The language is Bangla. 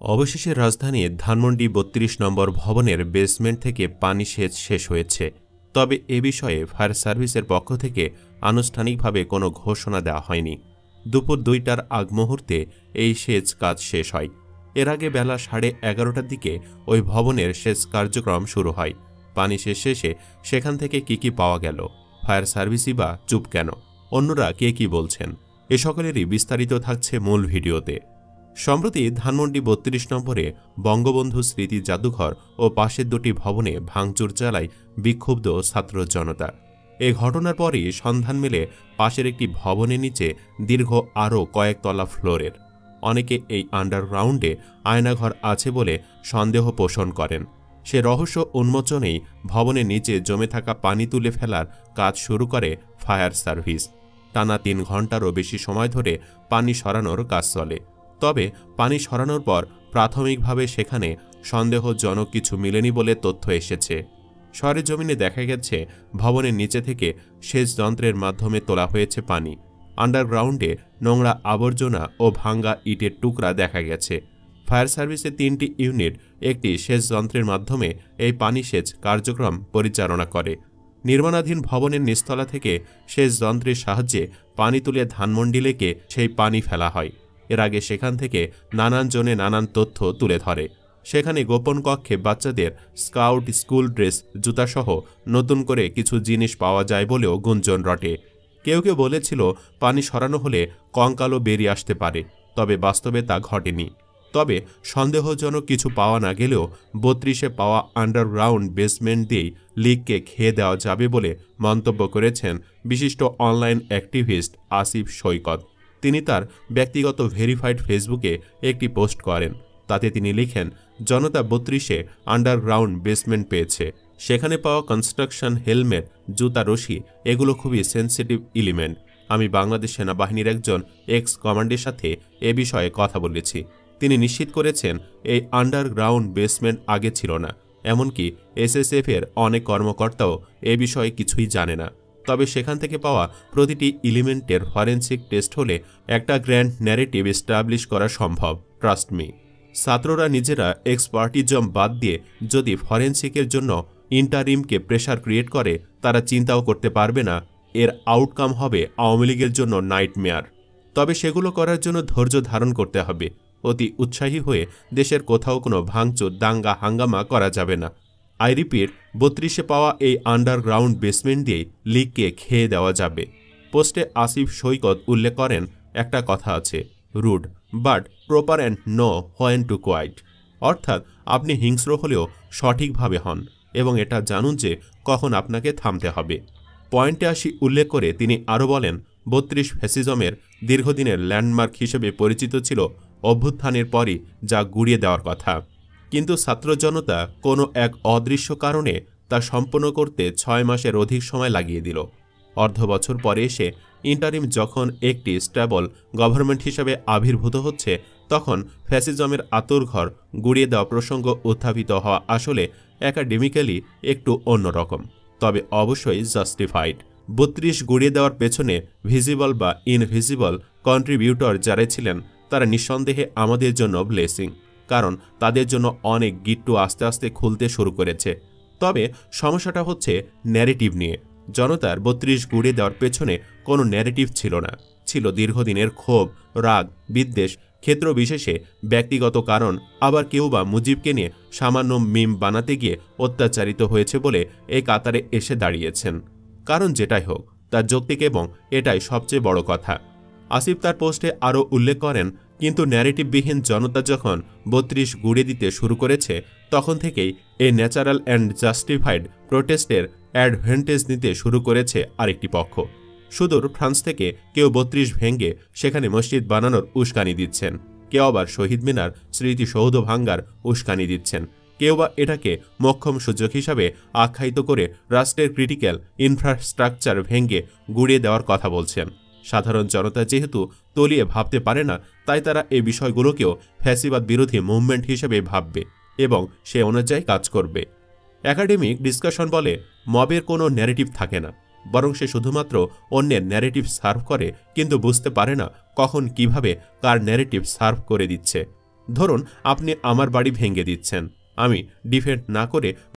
অবশেষে রাজধানীর ধানমন্ডি ৩২ নম্বর ভবনের বেসমেন্ট থেকে পানি সেচ শেষ হয়েছে। তবে এ বিষয়ে ফায়ার সার্ভিসের পক্ষ থেকে আনুষ্ঠানিকভাবে কোনো ঘোষণা দেওয়া হয়নি। দুপুর ২টার আগ মুহূর্তে এই সেচ কাজ শেষ হয়। এর আগে বেলা 11:30টার দিকে ওই ভবনের সেচ কার্যক্রম শুরু হয়। পানি শেষ শেষে সেখান থেকে কি পাওয়া গেল, ফায়ার সার্ভিসই বা চুপ কেন, অন্যরা কে কি বলছেন, এ সকলেরই বিস্তারিত থাকছে মূল ভিডিওতে। সম্প্রতি ধানমন্ডি ৩২ নম্বরে বঙ্গবন্ধু স্মৃতি জাদুঘর ও পাশের দুটি ভবনে ভাঙচুর চালায় বিক্ষুব্ধ ছাত্র জনতা। এ ঘটনার পরই সন্ধান মেলে পাশের একটি ভবনের নিচে দীর্ঘ আরও কয়েকতলা ফ্লোরের। অনেকে এই আন্ডারগ্রাউন্ডে আয়নাঘর আছে বলে সন্দেহ পোষণ করেন। সে রহস্য উন্মোচনেই ভবনের নিচে জমে থাকা পানি তুলে ফেলার কাজ শুরু করে ফায়ার সার্ভিস। টানা ৩ ঘণ্টারও বেশি সময় ধরে পানি সরানোর কাজ চলে। তবে পানি সরানোর পর প্রাথমিকভাবে সেখানে সন্দেহজনক কিছু মেলেনি বলে তথ্য এসেছে। সরেজমিনে দেখা গেছে ভবনের নিচে থেকে সেচ যন্ত্রের মাধ্যমে তোলা হয়েছে পানি। আন্ডারগ্রাউন্ডে নোংরা আবর্জনা ও ভাঙ্গা ইটের টুকরা দেখা গেছে। ফায়ার সার্ভিসের ৩টি ইউনিট একটি সেচ যন্ত্রের মাধ্যমে এই পানি সেচ কার্যক্রম পরিচালনা করে। নির্মাণাধীন ভবনের নিচতলা থেকে সেচ যন্ত্রের সাহায্যে পানি তুলে ধানমন্ডি লেকে সেই পানি ফেলা হয়। এর আগে সেখান থেকে নানান জনে নানান তথ্য তুলে ধরে। সেখানে গোপন কক্ষে বাচ্চাদের স্কাউট স্কুল ড্রেস, জুতাসহ নতুন করে কিছু জিনিস পাওয়া যায় বলেও গুঞ্জন রটে। কেউ কেউ বলেছিল পানি সরানো হলে কঙ্কালও বেরিয়ে আসতে পারে, তবে বাস্তবে তা ঘটেনি। তবে সন্দেহজনক কিছু পাওয়া না গেলেও ৩২-এ পাওয়া আন্ডারগ্রাউন্ড বেসমেন্ট দিয়েই লিককে খেয়ে দেওয়া যাবে বলে মন্তব্য করেছেন বিশিষ্ট অনলাইন অ্যাক্টিভিস্ট আসিফ সৈকত। তিনি তার ব্যক্তিগত ভেরিফাইড ফেসবুকে একটি পোস্ট করেন। তাতে তিনি লিখেন, জনতা ৩২-এ আন্ডারগ্রাউন্ড বেসমেন্ট পেয়েছে। সেখানে পাওয়া কনস্ট্রাকশন, হেলমেট, জুতা, রশি এগুলো খুবই সেন্সিটিভ এলিমেন্ট। আমি বাংলাদেশ সেনাবাহিনীর একজন এক্স কমান্ডের সাথে এ বিষয়ে কথা বলেছি। তিনি নিশ্চিত করেছেন এই আন্ডারগ্রাউন্ড বেসমেন্ট আগে ছিল না। এমনকি এসএসএফ-এর অনেক কর্মকর্তাও এ বিষয়ে কিছুই জানে না। তবে সেখান থেকে পাওয়া প্রতিটি এলিমেন্টের ফরেনসিক টেস্ট হলে একটা গ্র্যান্ড ন্যারেটিভ এস্টাবলিশ করা সম্ভব। Trust me. ছাত্ররা নিজেরা এক্সপার্টিজম বাদ দিয়ে যদি ফরেনসিকের জন্য ইন্টারিমকে প্রেশার ক্রিয়েট করে, তারা চিন্তাও করতে পারবে না এর আউটকাম হবে আওয়ামী লীগের জন্য নাইটমেয়ার। তবে সেগুলো করার জন্য ধৈর্য ধারণ করতে হবে। অতি উৎসাহী হয়ে দেশের কোথাও কোনো ভাঙচুর, দাঙ্গা, হাঙ্গামা করা যাবে না। আই রিপিট, ৩২-এ পাওয়া এই আন্ডারগ্রাউন্ড বেসমেন্ট দিয়েই লিককে খেয়ে দেওয়া যাবে। পোস্টে আসিফ সৈকত উল্লেখ করেন, একটা কথা আছে, rude but proper and know when to quiet. অর্থাৎ আপনি হিংস্র হলেও সঠিকভাবে হন এবং এটা জানুন যে কখন আপনাকে থামতে হবে। পয়েন্টে আসি উল্লেখ করে তিনি আরও বলেন, ৩২ ফ্যাসিজমের দীর্ঘদিনের ল্যান্ডমার্ক হিসেবে পরিচিত ছিল। অভ্যুত্থানের পরই যা গুড়িয়ে দেওয়ার কথা, কিন্তু ছাত্র জনতা কোনো এক অদৃশ্য কারণে তা সম্পন্ন করতে ৬ মাসের অধিক সময় লাগিয়ে দিল। অর্ধ বছর পরে এসে ইন্টারিম যখন একটি স্টেবল গভর্নমেন্ট হিসেবে আবির্ভূত হচ্ছে, তখন ফ্যাসিজমের আঁতুড়ঘর গুড়িয়ে দেওয়া প্রসঙ্গ উত্থাপিত হওয়া আসলে একাডেমিক্যালি একটু অন্যরকম, তবে অবশ্যই জাস্টিফাইড। ৩২ গুড়িয়ে দেওয়ার পেছনে ভিজিবল বা ইনভিজিবল কন্ট্রিবিউটর যারা ছিলেন, তারা নিঃসন্দেহে আমাদের জন্য ব্লেসিং, কারণ তাদের জন্য অনেক গিট্টু আস্তে আস্তে খুলতে শুরু করেছে। তবে সমস্যাটা হচ্ছে ন্যারেটিভ নিয়ে। জনতার ৩২ গুড়িয়ে দেওয়ার পেছনে কোনো ন্যারেটিভ ছিল না, ছিল দীর্ঘদিনের ক্ষোভ, রাগ, বিদ্বেষ, ক্ষেত্র বিশেষে ব্যক্তিগত কারণ। আবার কেউ বা মুজিবকে নিয়ে সামান্য মিম বানাতে গিয়ে অত্যাচারিত হয়েছে বলে এই কাতারে এসে দাঁড়িয়েছেন। কারণ যেটাই হোক, তার যৌক্তিক এবং এটাই সবচেয়ে বড় কথা। আসিফ তার পোস্টে আরও উল্লেখ করেন, কিন্তু ন্যারেটিভবিহীন জনতা যখন ৩২ গুড়িয়ে দিতে শুরু করেছে, তখন থেকেই এই ন্যাচারাল অ্যান্ড জাস্টিফাইড প্রোটেস্টের অ্যাডভান্টেজ নিতে শুরু করেছে আরেকটি পক্ষ। সুদূর ফ্রান্স থেকে কেউ ৩২ ভেঙে সেখানে মসজিদ বানানোর উস্কানি দিচ্ছেন, কেউ আবার শহীদ মিনার স্মৃতিসৌধ ভাঙ্গার উস্কানি দিচ্ছেন, কেউ বা এটাকে মোক্ষম সুযোগ হিসাবে আখ্যায়িত করে রাষ্ট্রের ক্রিটিক্যাল ইনফ্রাস্ট্রাকচার ভেঙে গুড়িয়ে দেওয়ার কথা বলছেন। সাধারণ জনতা যেহেতু তলিয়ে ভাবতে পারে না, তাই তারা এই বিষয়গুলোকেও ফ্যাসিবাদ বিরোধী মুভমেন্ট হিসেবে ভাববে এবং সে অনুযায়ী কাজ করবে। একাডেমিক ডিসকাশন বলে, মবের কোনো ন্যারেটিভ থাকে না, বরং সে শুধুমাত্র অন্যের ন্যারেটিভ সার্ভ করে, কিন্তু বুঝতে পারে না কখন কিভাবে কার ন্যারেটিভ সার্ভ করে দিচ্ছে। ধরুন আপনি আমার বাড়ি ভেঙে দিচ্ছেন, আমি ডিফেন্ড না করে